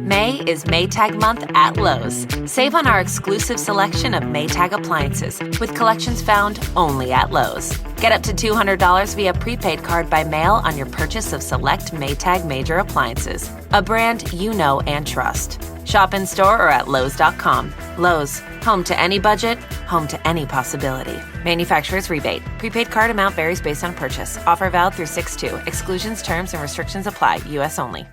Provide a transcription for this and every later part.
May is Maytag month at Lowe's. Save on our exclusive selection of Maytag appliances with collections found only at Lowe's. Get up to $200 via prepaid card by mail on your purchase of select Maytag major appliances, a brand you know and trust. Shop in store or at Lowe's.com. Lowe's, home to any budget, home to any possibility. Manufacturer's rebate. Prepaid card amount varies based on purchase. Offer valid through 6/2. Exclusions, terms, and restrictions apply. U.S. only.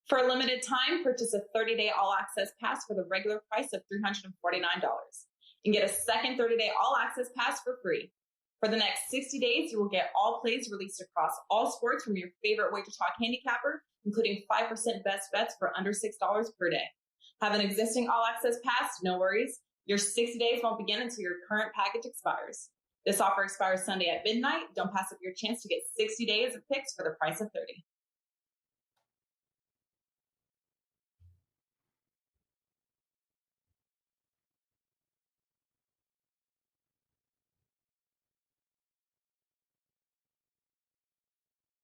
For a limited time, purchase a 30-day all-access pass for the regular price of $349 and get a second 30-day all-access pass for free. For the next 60 days, you will get all plays released across all sports from your favorite Wager Talk handicapper, including 5% best bets for under $6 per day. Have an existing all-access pass? No worries. Your 60 days won't begin until your current package expires. This offer expires Sunday at midnight. Don't pass up your chance to get 60 days of picks for the price of 30.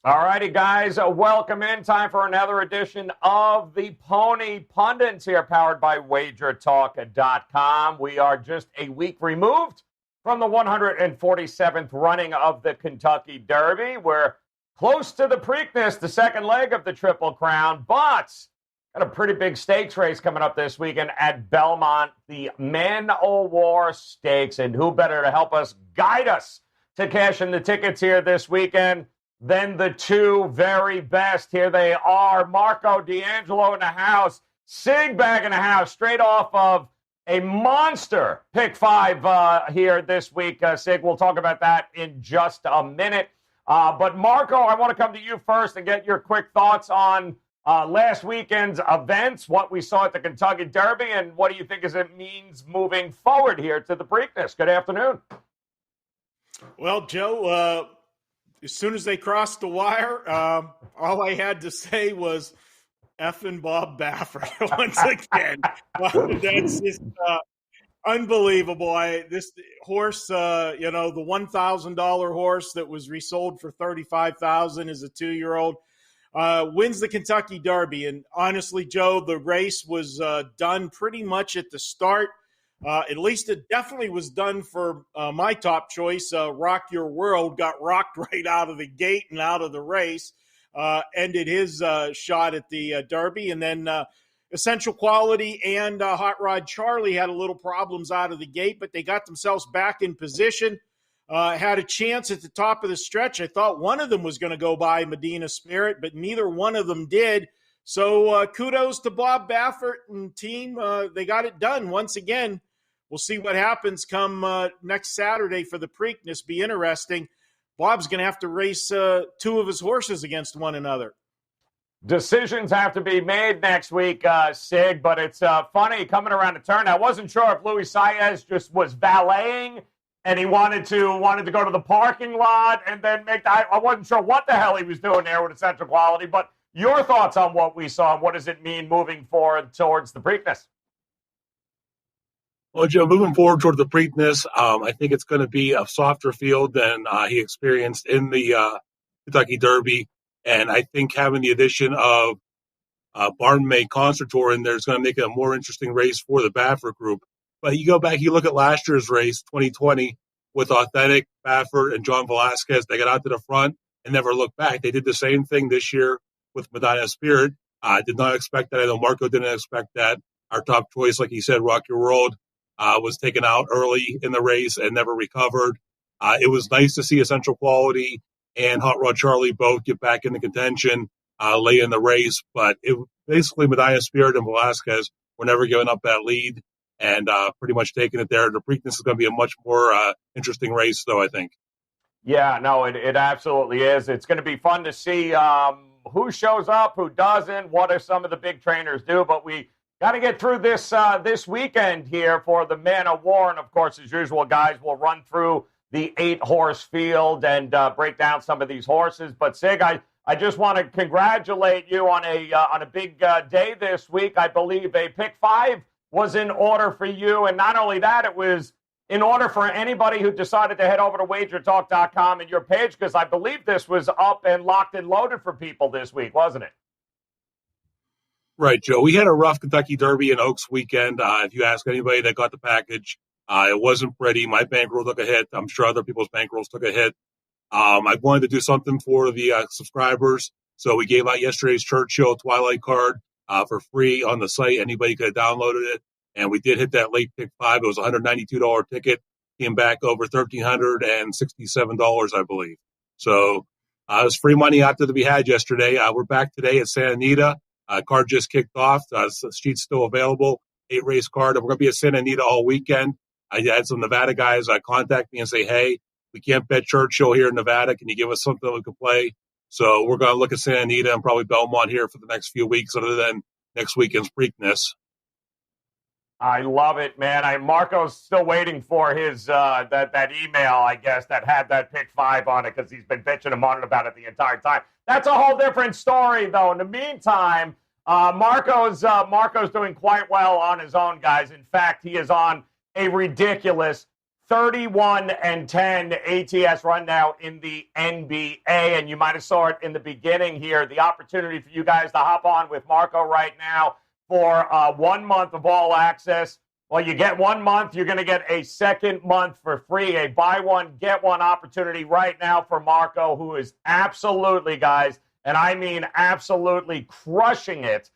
All righty, guys, welcome in. Time for another edition of the Pony Pundits here, powered by WagerTalk.com. We are just a week removed from the 147th running of the Kentucky Derby. We're close to the Preakness, the second leg of the Triple Crown, but got a pretty big stakes race coming up this weekend at Belmont, the Man-O-War Stakes. And who better to help us, guide us to cash in the tickets here this weekend than the two very best. Here they are, Marco D'Angelo in the house, Sig back in the house, straight off of a monster pick five here this week. Sig, we'll talk about that in just a minute. But Marco, I want to come to you first and get your quick thoughts on last weekend's events, what we saw at the Kentucky Derby, and what do you think it means moving forward here to the Preakness? Good afternoon. Well, Joe, as soon as they crossed the wire, all I had to say was effing Bob Baffert once again. That's just unbelievable. This horse, the $1,000 horse that was resold for $35,000 as a 2-year-old, wins the Kentucky Derby. And honestly, Joe, the race was done pretty much at the start. At least it definitely was done for my top choice. Rock Your World got rocked right out of the gate and out of the race, ended his shot at the Derby. And then Essential Quality and Hot Rod Charlie had a little problems out of the gate, but they got themselves back in position, had a chance at the top of the stretch. I thought one of them was going to go by Medina Spirit, but neither one of them did. So kudos to Bob Baffert and team. They got it done once again. We'll see what happens come next Saturday for the Preakness. Be interesting. Bob's going to have to race two of his horses against one another. Decisions have to be made next week, Sig, but it's funny coming around the turn. I wasn't sure if Luis Saez just was valeting and he wanted to go to the parking lot and then I wasn't sure what the hell he was doing there with Essential Quality, but your thoughts on what we saw and what does it mean moving forward towards the Preakness? Well, Joe, moving forward toward the Preakness, I think it's going to be a softer field than he experienced in the Kentucky Derby. And I think having the addition of barn-made concertor in there is going to make it a more interesting race for the Baffert group. But you go back, you look at last year's race, 2020, with Authentic, Baffert, and John Velasquez. They got out to the front and never looked back. They did the same thing this year with Medina Spirit. I did not expect that. I know Marco didn't expect that. Our top choice, like he said, Rock Your World, was taken out early in the race and never recovered. It was nice to see Essential Quality and Hot Rod Charlie both get back into contention late in the race. But it basically Medina Spirit and Velasquez were never giving up that lead and pretty much taking it there. The Preakness is going to be a much more interesting race, though, I think. Yeah, no, it absolutely is. It's going to be fun to see who shows up, who doesn't, what are some of the big trainers do. But we got to get through this this weekend here for the Man of War. And, of course, as usual, guys, we'll run through the 8-horse field and break down some of these horses. But, Sig, I just want to congratulate you on a big day this week. I believe a pick 5 was in order for you. And not only that, it was in order for anybody who decided to head over to wagertalk.com and your page, because I believe this was up and locked and loaded for people this week, wasn't it? Right, Joe. We had a rough Kentucky Derby and Oaks weekend. If you ask anybody that got the package, it wasn't pretty. My bankroll took a hit. I'm sure other people's bankrolls took a hit. I wanted to do something for the subscribers, so we gave out yesterday's Churchill Twilight card for free on the site. Anybody could have downloaded it, and we did hit that late pick 5. It was a $192 ticket, came back over $1,367, I believe. So it was free money out there to be had yesterday. We're back today at Santa Anita. Card just kicked off. The sheet's still available. 8-race card. And we're going to be at Santa Anita all weekend. I had some Nevada guys contact me and say, hey, we can't bet Churchill here in Nevada. Can you give us something we can play? So we're going to look at Santa Anita and probably Belmont here for the next few weeks, other than next weekend's Preakness. I love it, man. Marco's still waiting for his that email, I guess, that had that pick 5 on it, because he's been bitching and moaning about it the entire time. That's a whole different story, though. In the meantime, Marco's doing quite well on his own, guys. In fact, he is on a ridiculous 31-10 ATS run now in the NBA, and you might have saw it in the beginning here. The opportunity for you guys to hop on with Marco right now for 1 month of all access. Well, you get 1 month, you're going to get a second month for free, a buy one, get one opportunity right now for Marco, who is absolutely, guys, and I mean absolutely crushing it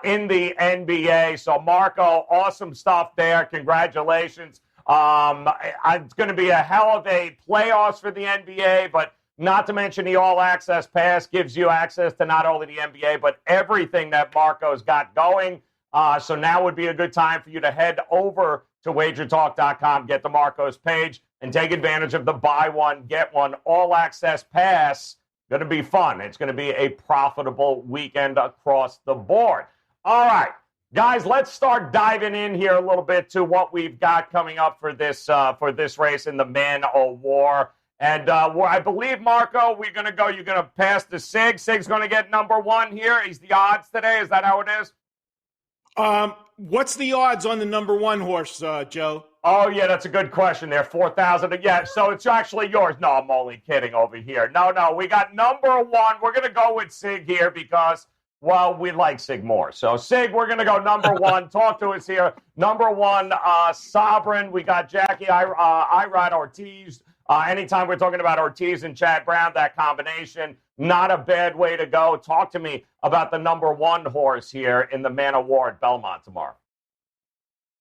in the NBA. So, Marco, awesome stuff there. Congratulations. It's going to be a hell of a playoffs for the NBA, but not to mention the all-access pass gives you access to not only the NBA, but everything that Marco's got going. So now would be a good time for you to head over to wagertalk.com, get the Marco's page, and take advantage of the buy one, get one all-access pass. Going to be fun. It's going to be a profitable weekend across the board. All right, guys, let's start diving in here a little bit to what we've got coming up for this race in the Man o' War. And I believe, Marco, you're going to pass to Sig. Sig's going to get number 1 here. He's the odds today. Is that how it is? What's the odds on the number 1 horse, Joe? Oh, yeah, that's a good question there. 4,000. Yeah, so it's actually yours. No, I'm only kidding over here. No, we got number 1. We're going to go with Sig here because, well, we like Sig more. So, Sig, we're going to go number 1. Talk to us here. Number 1, Sovereign. We got Jackie Irod Ortiz. Anytime we're talking about Ortiz and Chad Brown, that combination, not a bad way to go. Talk to me about the number 1 horse here in the Man o' War at Belmont tomorrow.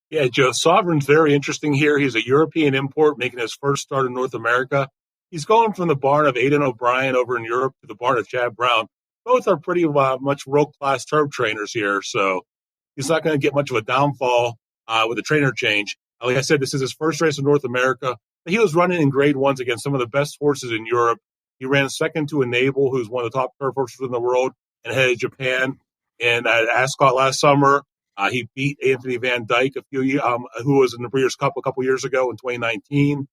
Yeah, Joe, Sovereign's very interesting here. He's a European import making his first start in North America. He's going from the barn of Aidan O'Brien over in Europe to the barn of Chad Brown. Both are pretty much world-class turf trainers here, so he's not going to get much of a downfall with a trainer change. Like I said, this is his first race in North America. He was running in grade 1s against some of the best horses in Europe. He ran second to Enable, who's one of the top turf horses in the world, and headed Japan. And at Ascot last summer, he beat Anthony Van Dyke, who was in the Breeders' Cup a couple years ago in 2019.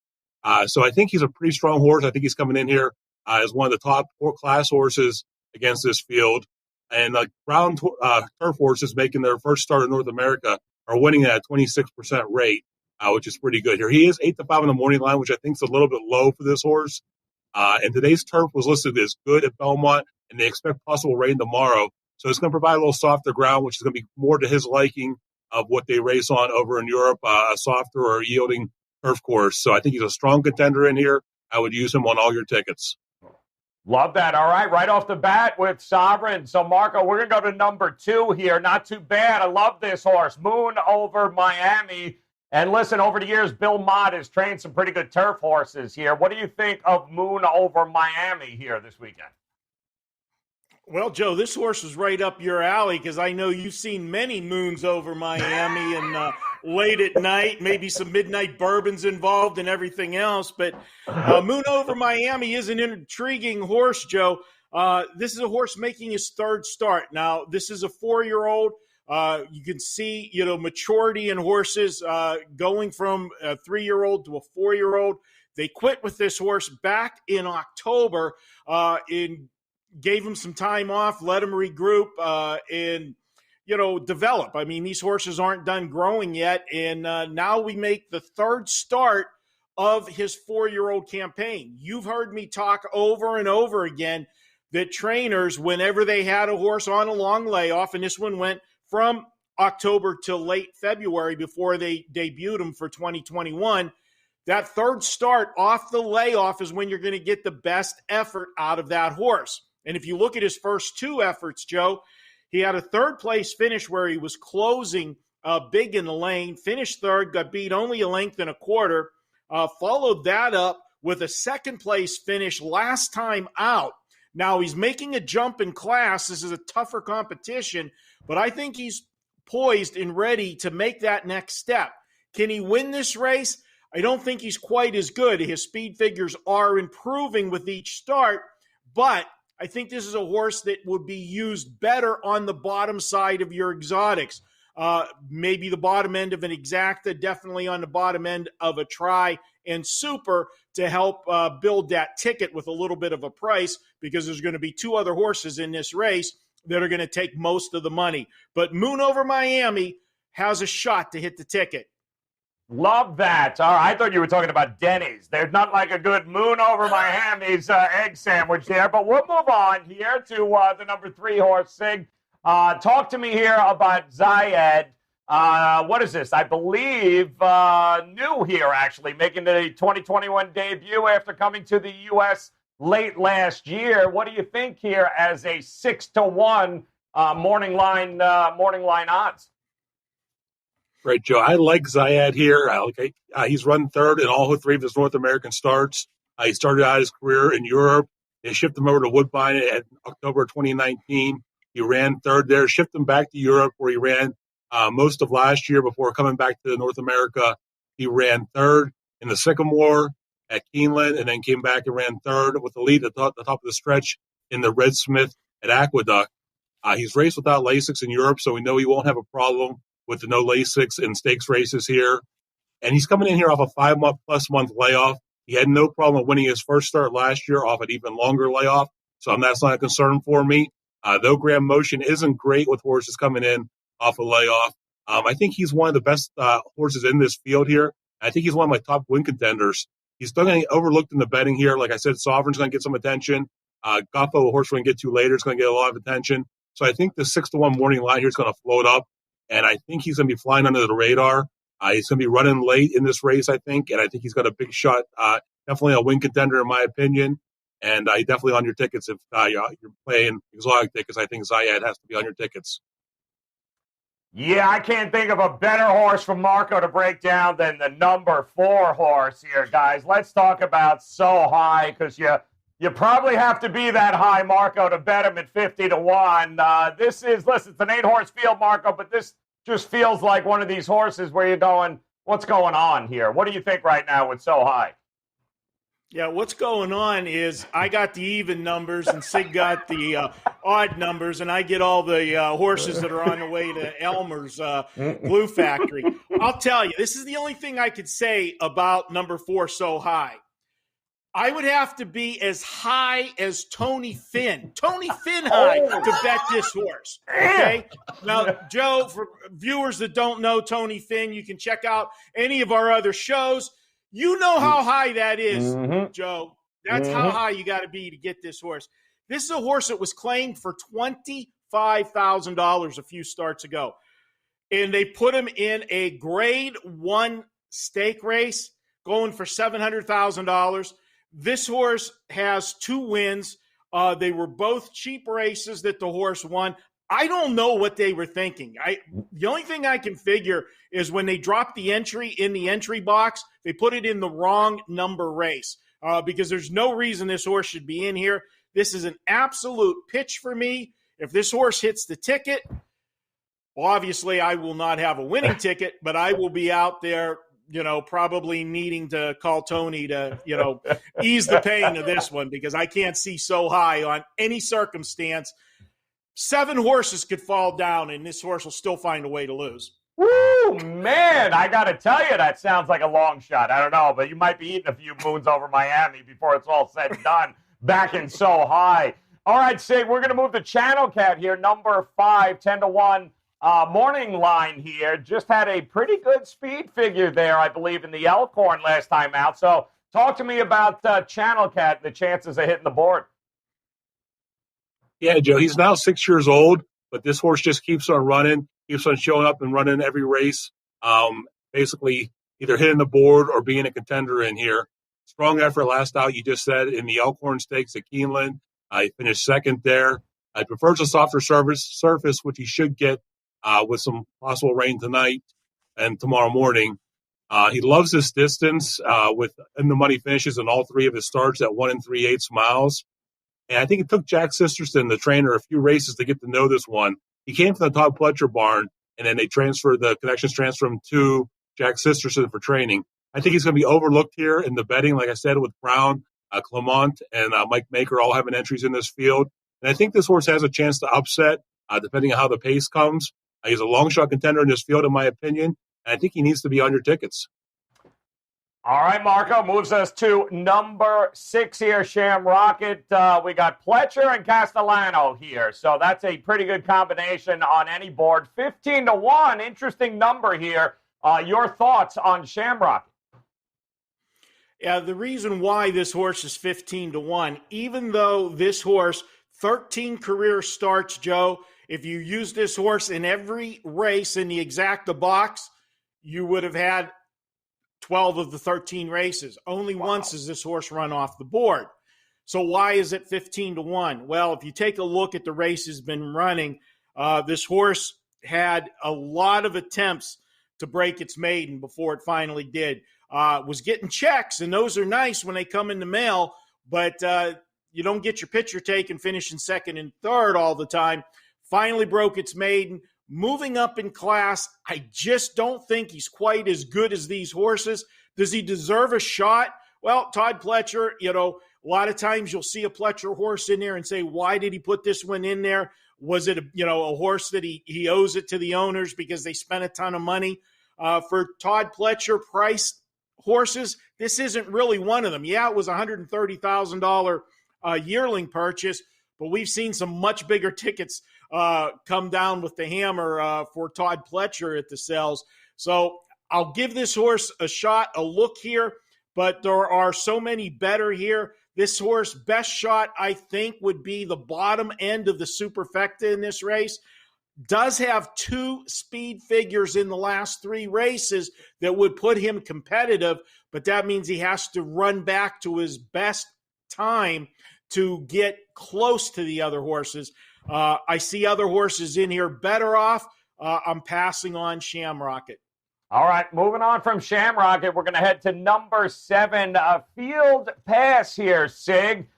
So I think he's a pretty strong horse. I think he's coming in here as one of the top class horses against this field. And Brown turf horses making their first start in North America are winning at a 26% rate, which is pretty good here. He is 8-5 in the morning line, which I think is a little bit low for this horse. And today's turf was listed as good at Belmont, and they expect possible rain tomorrow. So it's going to provide a little softer ground, which is going to be more to his liking of what they race on over in Europe, a softer or yielding turf course. So I think he's a strong contender in here. I would use him on all your tickets. Love that. All right off the bat with Sovereign. So, Marco, we're going to go to number 2 here. Not too bad. I love this horse. Moon Over Miami. And listen, over the years, Bill Mott has trained some pretty good turf horses here. What do you think of Moon Over Miami here this weekend? Well, Joe, this horse is right up your alley because I know you've seen many moons over Miami and late at night, maybe some midnight bourbons involved and everything else. But Moon Over Miami is an intriguing horse, Joe. This is a horse making his third start. Now, this is a 4-year-old. You can see, maturity in horses going from a 3-year-old to a 4-year-old. They quit with this horse back in October gave him some time off, let him regroup, and, develop. I mean, these horses aren't done growing yet, and now we make the third start of his 4-year-old campaign. You've heard me talk over and over again that trainers, whenever they had a horse on a long layoff, and this one went from October till late February before they debuted him for 2021, that third start off the layoff is when you're going to get the best effort out of that horse. And if you look at his first 2 efforts, Joe, he had a third-place finish where he was closing big in the lane, finished third, got beat only a length and a quarter, followed that up with a second-place finish last time out. Now, he's making a jump in class. This is a tougher competition, but I think he's poised and ready to make that next step. Can he win this race? I don't think he's quite as good. His speed figures are improving with each start, but I think this is a horse that would be used better on the bottom side of your exotics. Maybe the bottom end of an exacta, definitely on the bottom end of a try and super to help build that ticket with a little bit of a price, because there's going to be 2 other horses in this race that are going to take most of the money. But Moon Over Miami has a shot to hit the ticket. Love that. All right, I thought you were talking about Denny's. There's not like a good Moon Over Miami's egg sandwich there, but we'll move on here to the number 3 horse, Sig. Talk to me here about Zayed. What is this? I believe new here, actually, making the 2021 debut after coming to the U.S. late last year. What do you think here as a 6-1 morning line odds? Right, Joe. I like Zayed here. He's run third in all 3 of his North American starts. He started out his career in Europe. They shipped him over to Woodbine in October 2019. He ran third there, shipped him back to Europe, where he ran most of last year before coming back to North America. He ran third in the Sycamore at Keeneland, and then came back and ran third with the lead at the top of the stretch in the Red Smith at Aqueduct. He's raced without Lasix in Europe, so we know he won't have a problem with the no Lasix in stakes races here. And he's coming in here off a 5-month+ layoff. He had no problem winning his first start last year off an even longer layoff, so that's not a concern for me. Though Graham Motion isn't great with horses coming in off a layoff, I think he's one of the best horses in this field here. I think he's one of my top win contenders. He's still going to get overlooked in the betting here. Like I said, Sovereign's going to get some attention. Guffo, a horse we're going to get to later, is going to get a lot of attention. So I think the 6-1 morning line here is going to float up, and I think he's going to be flying under the radar. He's going to be running late in this race, I think, and I think he's got a big shot. Definitely a win contender, in my opinion. And definitely on your tickets if you're playing exotic tickets. I think Zayed has to be on your tickets. Yeah, I can't think of a better horse for Marco to break down than the number 4 horse here, guys. Let's talk about So High, because you probably have to be that high, Marco, to bet him at 50-1. This is, listen, it's an 8-horse field, Marco, but this just feels like one of these horses where you're going, what's going on here? What do you think right now with So High? Yeah, what's going on is I got the even numbers and Sig got the odd numbers, and I get all the horses that are on the way to Elmer's glue factory. I'll tell you, this is the only thing I could say about number 4, So High. I would have to be as high as Tony Finn high to bet this horse. Okay? Now, Joe, for viewers that don't know Tony Finn, you can check out any of our other shows. You know how high that is, Joe. That's how high you got to be to get this horse. This is a horse that was claimed for $25 $65,000 a few starts ago. And they put him in a grade 1 stake race going for $700,000. This horse has 2 wins. They were both cheap races that the horse won. I don't know what they were thinking. The only thing I can figure is when they dropped the entry in the entry box, they put it in the wrong number race because there's no reason this horse should be in here. This is an absolute pitch for me. If this horse hits the ticket, well, obviously I will not have a winning ticket, but I will be out there, probably needing to call Tony to, ease the pain of this one because I can't see so high on any circumstance. 7 horses could fall down, and this horse will still find a way to lose. Woo, man, I got to tell you, that sounds like a long shot. I don't know, but you might be eating a few moons over Miami before it's all said and done, backing so high. All right, Sig, we're going to move to Channel Cat here, number 5, 10-1 morning line here. Just had a pretty good speed figure there, I believe, in the Elkhorn last time out. So talk to me about Channel Cat and the chances of hitting the board. Yeah, Joe, he's now 6 years old, but this horse just keeps on running, keeps on showing up and running every race, basically either hitting the board or being a contender in here. Strong effort last out, you just said, in the Elkhorn Stakes at Keeneland. He finished second there. He prefers a softer surface, which he should get with some possible rain tonight and tomorrow morning. He loves this distance with in the money finishes in all 3 of his starts at 1 3/8 miles. And I think it took Jack Sisterson, the trainer, a few races to get to know this one. He came from the Todd Pletcher barn, and then the connections transferred him to Jack Sisterson for training. I think he's going to be overlooked here in the betting, like I said, with Brown, Clement, and Mike Maker all having entries in this field. And I think this horse has a chance to upset, depending on how the pace comes. He's a long shot contender in this field, in my opinion, and I think he needs to be on your tickets. All right, Marco moves us to number 6 here, Sham Rocket. We got Pletcher and Castellano here, so that's a pretty good combination on any board. 15-1, interesting number here. Your thoughts on Sham Rocket? Yeah, the reason why this horse is 15-1, even though this horse, 13 career starts, Joe, if you use this horse in every race in the exacta box, you would have had 12 of the 13 races. Only once has this horse run off the board. So why is it 15-1? Well, if you take a look at the race he's been running, this horse had a lot of attempts to break its maiden before it finally did. Was getting checks, and those are nice when they come in the mail, but you don't get your picture taken finishing second and third all the time. Finally broke its maiden. Moving up in class, I just don't think he's quite as good as these horses. Does he deserve a shot? Well, Todd Pletcher, a lot of times you'll see a Pletcher horse in there and say, why did he put this one in there? Was it a horse that he owes it to the owners because they spent a ton of money? For Todd Pletcher price horses, this isn't really one of them. Yeah, it was a $130,000 yearling purchase, but we've seen some much bigger tickets come down with the hammer for Todd Pletcher at the sales. So I'll give this horse a shot, a look here, but there are so many better here. This horse, best shot, I think, would be the bottom end of the superfecta in this race. Does have 2 speed figures in the last 3 races that would put him competitive, but that means he has to run back to his best time to get close to the other horses. I see other horses in here better off. I'm passing on Sham Rocket. All right, moving on from Sham Rocket, we're going to head to number 7, Field Pass here, Sig.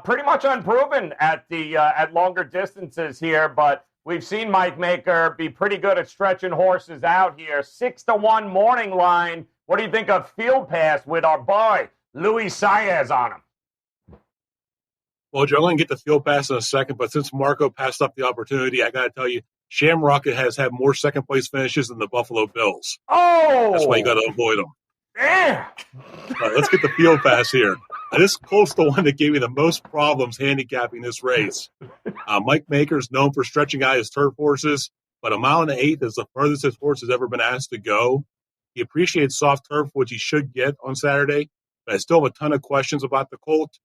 Pretty much unproven at longer distances here, but we've seen Mike Maker be pretty good at stretching horses out here. 6-1 morning line. What do you think of Field Pass with our boy Luis Saez on him? Well, Joe, I'm going to get the Field Pass in a second, but since Marco passed up the opportunity, I got to tell you, Sham Rocket has had more second-place finishes than the Buffalo Bills. Oh! That's why you got to avoid them. Yeah. All right, let's get the Field Pass here. This colt's the one that gave me the most problems handicapping this race. Mike Maker's known for stretching out his turf horses, but 1 1/8 is the furthest his horse has ever been asked to go. He appreciates soft turf, which he should get on Saturday, but I still have a ton of questions about the colt.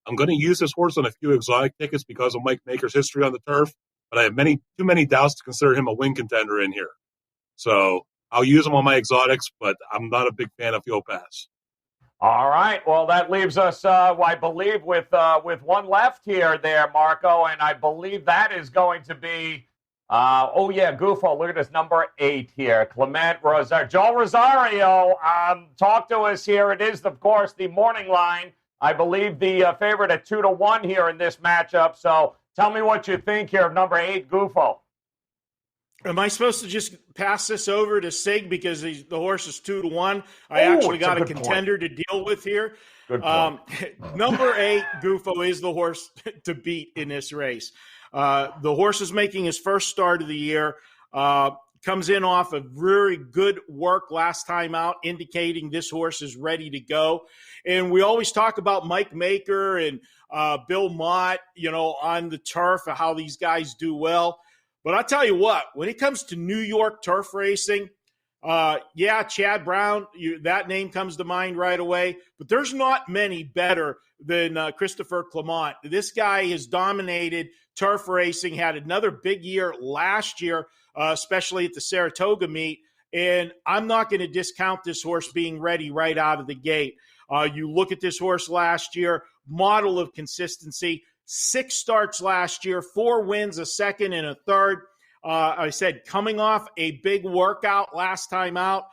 I'm going to use this horse on a few exotic tickets because of Mike Maker's history on the turf, but I have too many doubts to consider him a win contender in here. So I'll use him on my exotics, but I'm not a big fan of Field Pass. All right. Well, that leaves us, I believe, with one left here there, Marco, and I believe that is going to be, Gufo, look at this, number 8 here, Clement Rosario. Joe Rosario, talk to us here. It is, of course, the morning line. I believe the favorite at 2-1 here in this matchup. So tell me what you think here of number 8, Gufo. Am I supposed to just pass this over to Sig because the horse is 2-1? I actually got a contender to deal with here. Good point. Number 8, Gufo, is the horse to beat in this race. The horse is making his first start of the year. Comes in off a very good work last time out, indicating this horse is ready to go. And we always talk about Mike Maker and Bill Mott, on the turf, how these guys do well. But I'll tell you what, when it comes to New York turf racing, Chad Brown, that name comes to mind right away. But there's not many better than Christopher Clement. This guy has dominated turf racing, had another big year last year, especially at the Saratoga meet. And I'm not going to discount this horse being ready right out of the gate. You look at this horse last year, model of consistency. 6 starts last year, 4 wins, a second and a third. I said coming off a big workout last time out.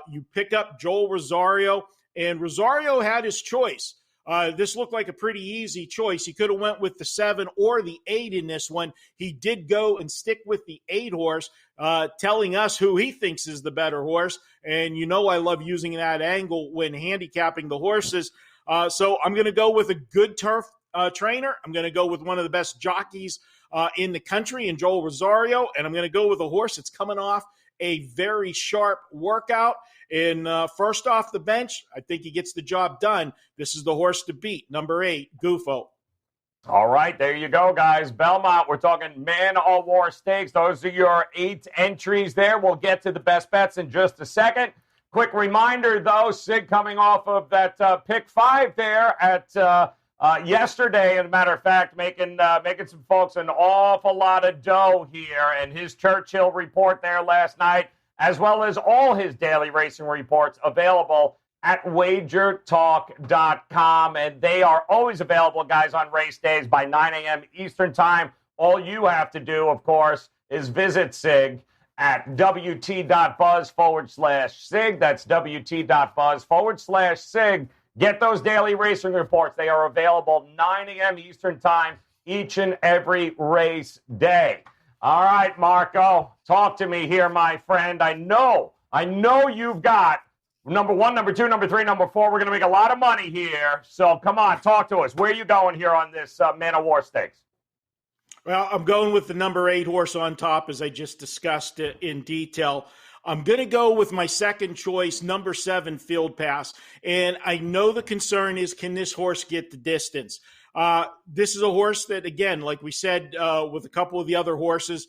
You pick up Joel Rosario, and Rosario had his choice. This looked like a pretty easy choice. He could have went with the 7 or the 8 in this one. He did go and stick with the 8 horse, telling us who he thinks is the better horse. And I love using that angle when handicapping the horses. So I'm going to go with a good turf trainer. I'm going to go with one of the best jockeys in the country in Joel Rosario, and I'm going to go with a horse that's coming off a very sharp workout. And first off the bench, I think he gets the job done. This is the horse to beat, number 8, Gufo. All right, there you go, guys. Belmont, we're talking Man O' War Stakes. Those are your 8 entries there. We'll get to the best bets in just a second. Quick reminder, though, Sig coming off of that pick 5 there at yesterday, as a matter of fact, making some folks an awful lot of dough here, and his Churchill report there last night, as well as all his daily racing reports available at wagertalk.com, and they are always available, guys, on race days by 9 a.m. Eastern time. All you have to do, of course, is visit Sig at wt.buzz/Sig. That's wt.buzz/Sig. Get those daily racing reports. They are available 9 a.m. Eastern time each and every race day. All right, Marco, talk to me here, my friend. I know you've got number 1, number 2, number 3, number 4. We're going to make a lot of money here. So come on, talk to us. Where are you going here on this Man O' War Stakes? Well, I'm going with the number 8 horse on top, as I just discussed it in detail. I'm going to go with my second choice, number 7, Field Pass. And I know the concern is, can this horse get the distance? This is a horse that, again, like we said with a couple of the other horses,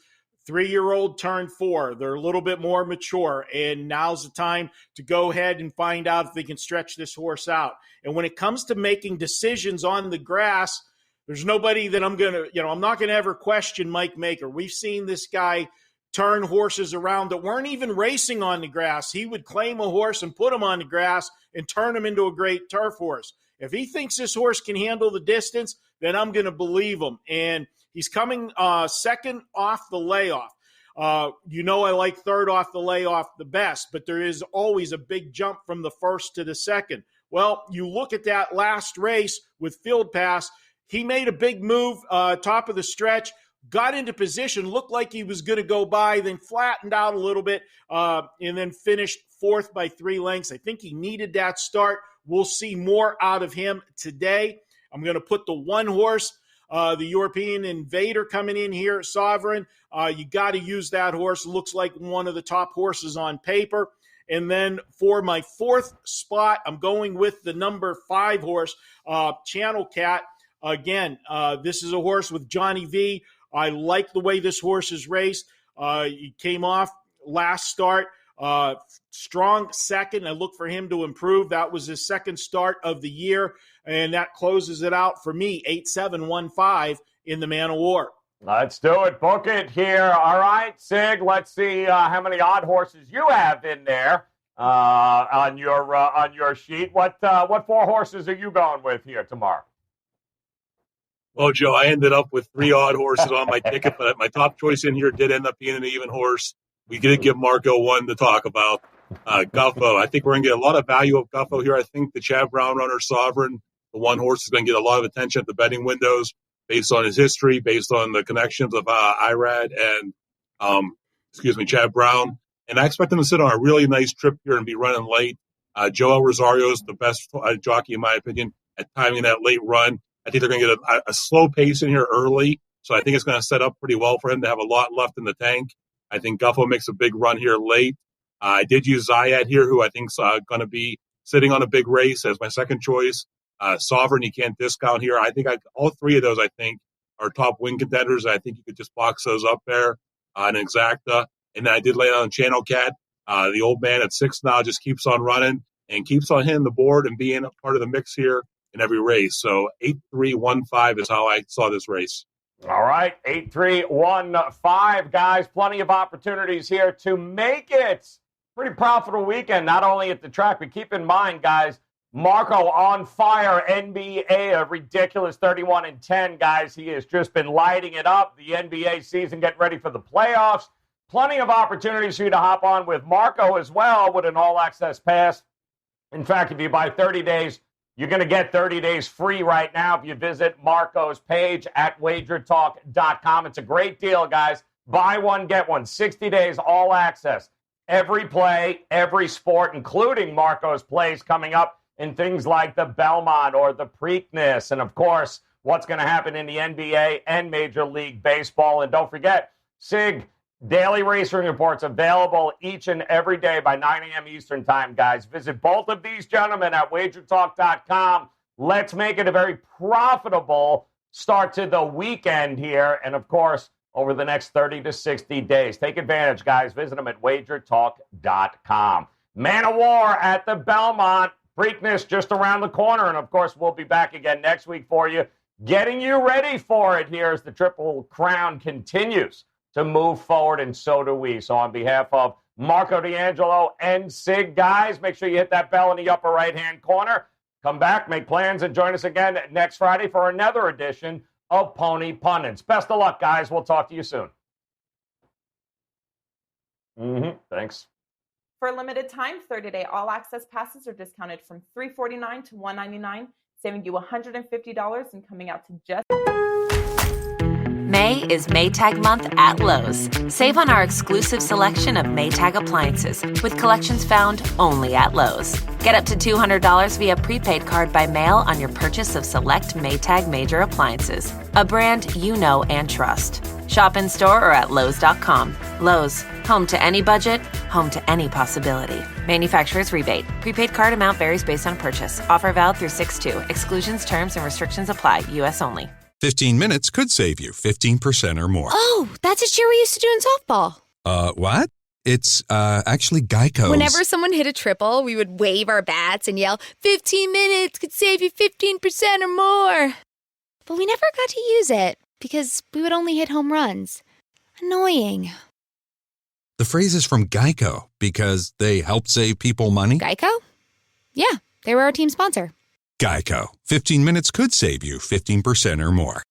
3-year-old turned 4. They're a little bit more mature, and now's the time to go ahead and find out if they can stretch this horse out. And when it comes to making decisions on the grass, there's nobody that I'm not going to ever question Mike Maker. We've seen this guy turn horses around that weren't even racing on the grass. He would claim a horse and put him on the grass and turn him into a great turf horse. If he thinks this horse can handle the distance, then I'm going to believe him. And he's coming second off the layoff. I like third off the layoff the best, but there is always a big jump from the first to the second. Well, you look at that last race with Field Pass, he made a big move, top of the stretch, got into position, looked like he was going to go by, then flattened out a little bit, and then finished 4th by 3 lengths. I think he needed that start. We'll see more out of him today. I'm going to put the 1 horse, the European Invader, coming in here, Sovereign. You got to use that horse. Looks like one of the top horses on paper. And then for my 4th spot, I'm going with the number 5 horse, Channel Cat. Again, this is a horse with Johnny V. I like the way this horse is raced. He came off last start, strong second. I look for him to improve. That was his second start of the year, and that closes it out for me, 8-7-1-5 in the Man O' War. Let's do it. Book it here. All right, Sig, let's see how many odd horses you have in there on your sheet. What 4 horses are you going with here tomorrow? Well, Joe, I ended up with 3 odd horses on my ticket, but my top choice in here did end up being an even horse. We did give Marco one to talk about. Guffo. I think we're going to get a lot of value of Guffo here. I think the Chad Brown runner, Sovereign, the one horse, is going to get a lot of attention at the betting windows based on his history, based on the connections of Irad and, Chad Brown. And I expect him to sit on a really nice trip here and be running late. Joel Rosario is the best jockey, in my opinion, at timing that late run. I think they're going to get a slow pace in here early, so I think it's going to set up pretty well for him to have a lot left in the tank. I think Guffo makes a big run here late. I did use Zayat here, who I think is going to be sitting on a big race as my second choice. Sovereign, you can't discount here. I think all 3 of those, I think, are top win contenders. I think you could just box those up there on Exacta. And then I did lay on Channel Cat. The old man at 6 now just keeps on running and keeps on hitting the board and being a part of the mix here in every race. So 8-3-1-5 is how I saw this race. All right, 8-3-1-5, guys. Plenty of opportunities here to make it. Pretty profitable weekend, not only at the track, but keep in mind, guys, Marco on fire, NBA, a ridiculous 31-10, guys. He has just been lighting it up. The NBA season, getting ready for the playoffs. Plenty of opportunities for you to hop on with Marco as well with an all-access pass. In fact, if you buy 30 days, you're going to get 30 days free right now if you visit Marco's page at wagertalk.com. It's a great deal, guys. Buy one, get one. 60 days, all access. Every play, every sport, including Marco's plays coming up in things like the Belmont or the Preakness. And, of course, what's going to happen in the NBA and Major League Baseball. And don't forget, SIG daily racing reports available each and every day by 9 a.m. Eastern time, guys. Visit both of these gentlemen at wagertalk.com. Let's make it a very profitable start to the weekend here. And, of course, over the next 30 to 60 days. Take advantage, guys. Visit them at wagertalk.com. Man of War at the Belmont. Preakness just around the corner. And, of course, we'll be back again next week for you, getting you ready for it here as the Triple Crown continues to move forward, and so do we. So on behalf of Marco D'Angelo and Sig, guys, make sure you hit that bell in the upper right-hand corner. Come back, make plans, and join us again next Friday for another edition of Pony Pundits. Best of luck, guys. We'll talk to you soon. Thanks. For a limited time, 30-day all-access passes are discounted from $349 to $199, saving you $150 and coming out to just... May is Maytag month at Lowe's. Save on our exclusive selection of Maytag appliances with collections found only at Lowe's. Get up to $200 via prepaid card by mail on your purchase of select Maytag major appliances, a brand you know and trust. Shop in store or at Lowe's.com. Lowe's, home to any budget, home to any possibility. Manufacturer's rebate. Prepaid card amount varies based on purchase. Offer valid through 6/2. Exclusions, terms, and restrictions apply. U.S. only. 15 minutes could save you 15% or more. Oh, that's a cheer we used to do in softball. What? It's actually Geico's. Whenever someone hit a triple, we would wave our bats and yell, 15 minutes could save you 15% or more. But we never got to use it because we would only hit home runs. Annoying. The phrase is from Geico because they help save people money. Geico? Yeah, they were our team sponsor. Geico. 15 minutes could save you 15% or more.